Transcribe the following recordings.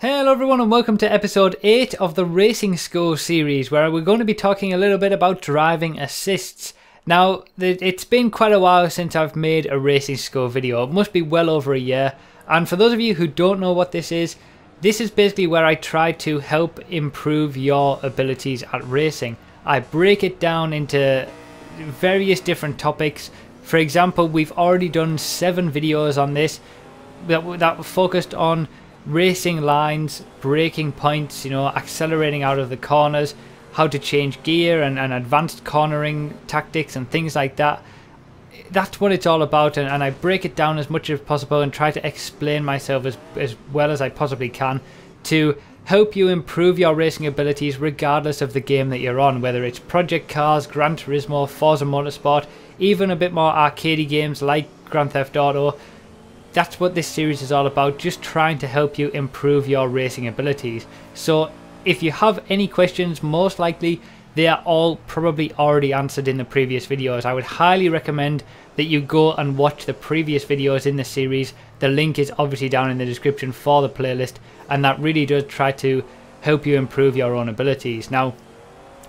Hello everyone and welcome to episode 8 of the Racing School series, where we're going to be talking a little bit about driving assists. Now, it's been quite a while since I've made a Racing School video. It must be well over a year. And for those of you who don't know what this is basically where I try to help improve your abilities at racing. I break it down into various different topics. For example, we've already done 7 videos on this that focused on racing lines, braking points, accelerating out of the corners, how to change gear and advanced cornering tactics and things like that. That's what it's all about, and I break it down as much as possible and try to explain myself as well as I possibly can to help you improve your racing abilities regardless of the game that you're on, whether it's Project Cars, Gran Turismo, Forza Motorsport, even a bit more arcadey games like Grand Theft Auto. That's what this series is all about, just trying to help you improve your racing abilities. So if you have any questions, most likely they are all probably already answered in the previous videos. I would highly recommend that you go and watch the previous videos in the series. The link is obviously down in the description for the playlist, and that really does try to help you improve your own abilities. Now,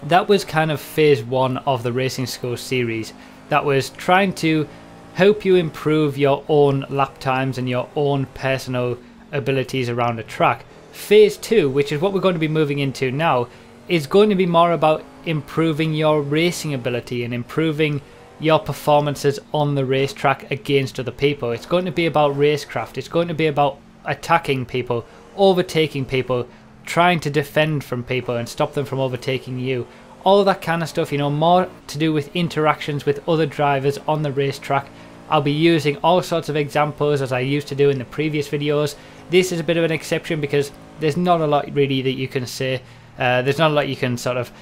that was kind of phase 1 of the Racing School series. That was trying to help you improve your own lap times and your own personal abilities around the track. Phase 2, which is what we're going to be moving into now, is going to be more about improving your racing ability and improving your performances on the racetrack against other people. It's going to be about racecraft. It's going to be about attacking people, overtaking people, trying to defend from people and stop them from overtaking you. All that kind of stuff, more to do with interactions with other drivers on the racetrack. I'll be using all sorts of examples as I used to do in the previous videos. This is a bit of an exception because there's not a lot really that you can say. There's not a lot you can sort of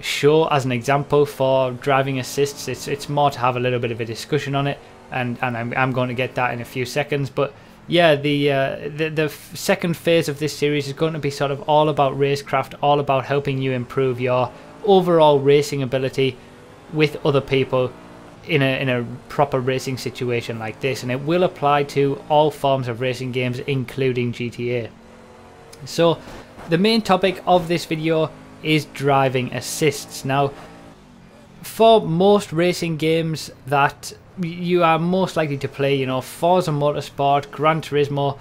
show as an example for driving assists. It's more to have a little bit of a discussion on it, and I'm going to get that in a few seconds. But yeah, the second phase of this series is going to be sort of all about racecraft, all about helping you improve your overall racing ability with other people in a proper racing situation like this, and it will apply to all forms of racing games including GTA. So the main topic of this video is driving assists. Now, for most racing games that you are most likely to play, Forza Motorsport, Gran Turismo,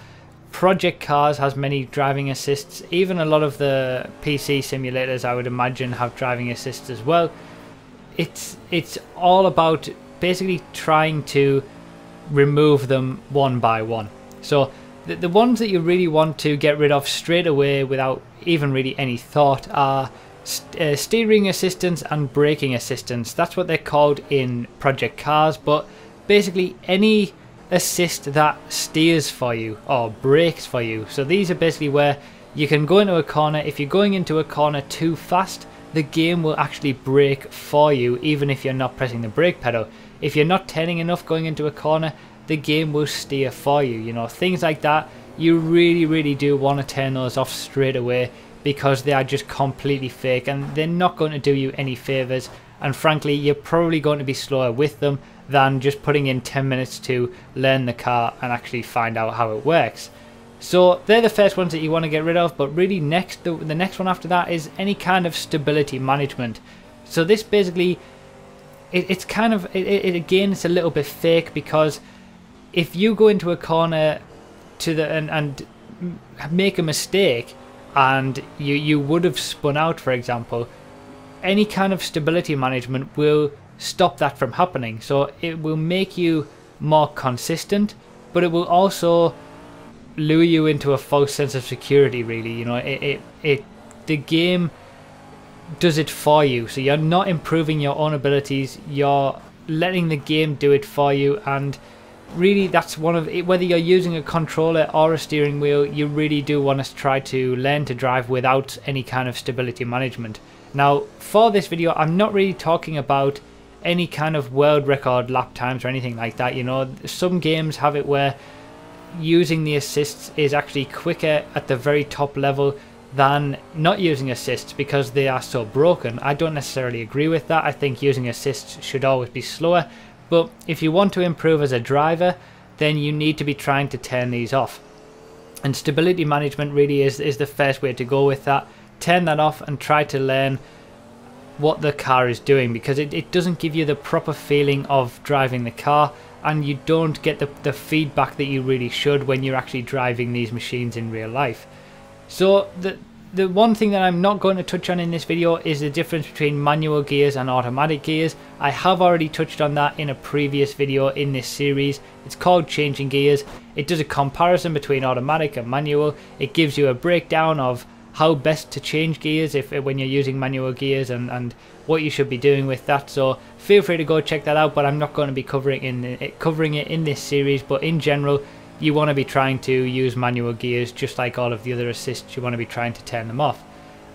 Project Cars has many driving assists. Even a lot of the PC simulators, I would imagine, have driving assists as well. It's all about basically trying to remove them one by one. So the ones that you really want to get rid of straight away without even really any thought are steering assistance and braking assistance. That's what they're called in Project Cars, but basically any assist that steers for you or brakes for you. So these are basically where you can go into a corner. If you're going into a corner too fast, the game will actually brake for you even if you're not pressing the brake pedal. If you're not turning enough going into a corner, the game will steer for you. Things like that, you really do want to turn those off straight away, because they are just completely fake and they're not going to do you any favors, and frankly you're probably going to be slower with them than just putting in 10 minutes to learn the car and actually find out how it works. So they're the first ones that you want to get rid of, but really the next one after that is any kind of stability management. So this basically, it's kind of, again, it's a little bit fake, because if you go into a corner and make a mistake and you would have spun out, for example, any kind of stability management will stop that from happening. So it will make you more consistent, but it will also lure you into a false sense of security, really. The game does it for you, so you're not improving your own abilities, you're letting the game do it for you. And really, that's one of it. Whether you're using a controller or a steering wheel, you really do want to try to learn to drive without any kind of stability management. Now, for this video, I'm not really talking about any kind of world record lap times or anything like that. Some games have it where using the assists is actually quicker at the very top level than not using assists because they are so broken. I don't necessarily agree with that. I think using assists should always be slower, but if you want to improve as a driver, then you need to be trying to turn these off. And stability management really is the first way to go with that. Turn that off and try to learn what the car is doing, because it doesn't give you the proper feeling of driving the car, and you don't get the feedback that you really should when you're actually driving these machines in real life. So the one thing that I'm not going to touch on in this video is the difference between manual gears and automatic gears. I have already touched on that in a previous video in this series. It's called Changing Gears. It does a comparison between automatic and manual. It gives you a breakdown of how best to change gears when you're using manual gears, and what you should be doing with that. So feel free to go check that out, but I'm not going to be covering it in this series. But in general, you want to be trying to use manual gears just like all of the other assists. You want to be trying to turn them off.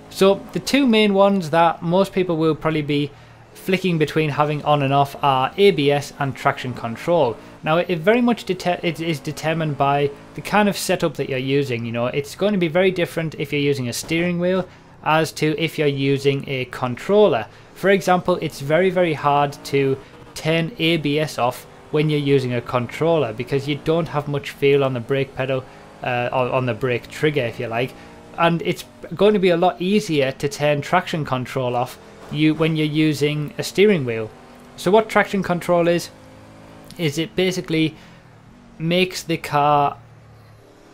So the two main ones that most people will probably be flicking between having on and off are ABS and traction control. Now it very much it is determined by the kind of setup that you're using. You know, it's going to be very different if you're using a steering wheel as to if you're using a controller. For example, it's very hard to turn ABS off when you're using a controller, because you don't have much feel on the brake pedal, or on the brake trigger if you like, and it's going to be a lot easier to turn traction control off when you're using a steering wheel. So what traction control is it basically makes the car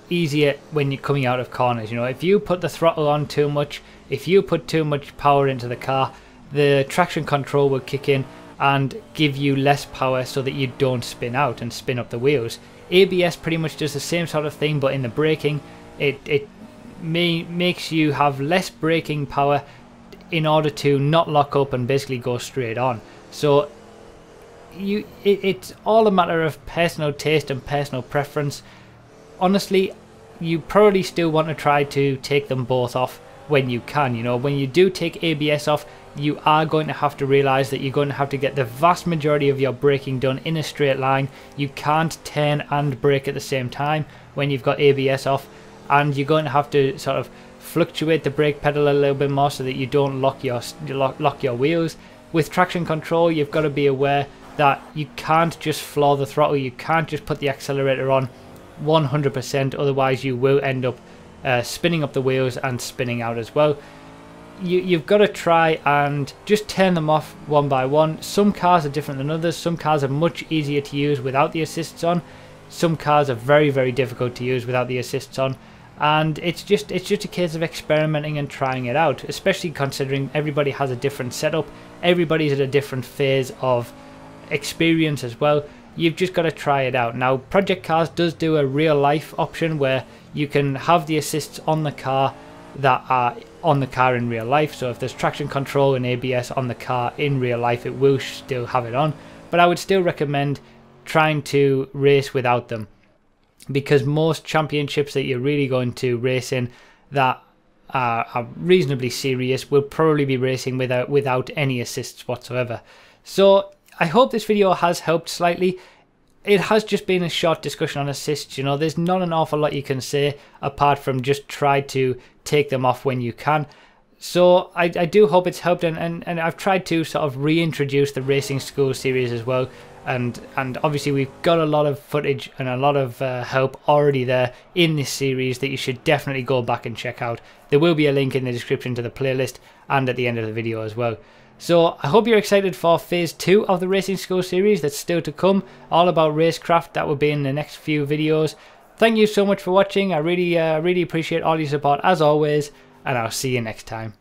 easier when you're coming out of corners. You know, if you put the throttle on too much, if you put too much power into the car, the traction control will kick in and give you less power so that you don't spin out and spin up the wheels. ABS pretty much does the same sort of thing, but in the braking, it makes you have less braking power in order to not lock up and basically go straight on. So it's all a matter of personal taste and personal preference. Honestly, you probably still want to try to take them both off when you can. You know, when you do take ABS off, you are going to have to realize that you're going to have to get the vast majority of your braking done in a straight line. You can't turn and brake at the same time when you've got ABS off, and you're going to have to sort of fluctuate the brake pedal a little bit more so that you don't lock your wheels. With traction control, you've got to be aware that you can't just floor the throttle, you can't just put the accelerator on 100%, otherwise you will end up spinning up the wheels and spinning out as well. You've got to try and just turn them off one by one. Some cars are different than others. Some cars are much easier to use without the assists on. Some cars are very difficult to use without the assists on. And it's just a case of experimenting and trying it out, especially considering everybody has a different setup. Everybody's at a different phase of experience as well. You've just got to try it out. Now, Project Cars does do a real life option where you can have the assists on the car that are on the car in real life. So if there's traction control and ABS on the car in real life, it will still have it on. But I would still recommend trying to race without them, because most championships that you're really going to race in that are reasonably serious will probably be racing without any assists whatsoever. So I hope this video has helped slightly. It has just been a short discussion on assists. You know, there's not an awful lot you can say apart from just try to take them off when you can. So I do hope it's helped, and I've tried to sort of reintroduce the Racing School series as well. And obviously we've got a lot of footage and a lot of help already there in this series that you should definitely go back and check out. There will be a link in the description to the playlist and at the end of the video as well. So I hope you're excited for phase 2 of the Racing School series that's still to come, all about racecraft. That will be in the next few videos. Thank you so much for watching. I really appreciate all your support as always, and I'll see you next time.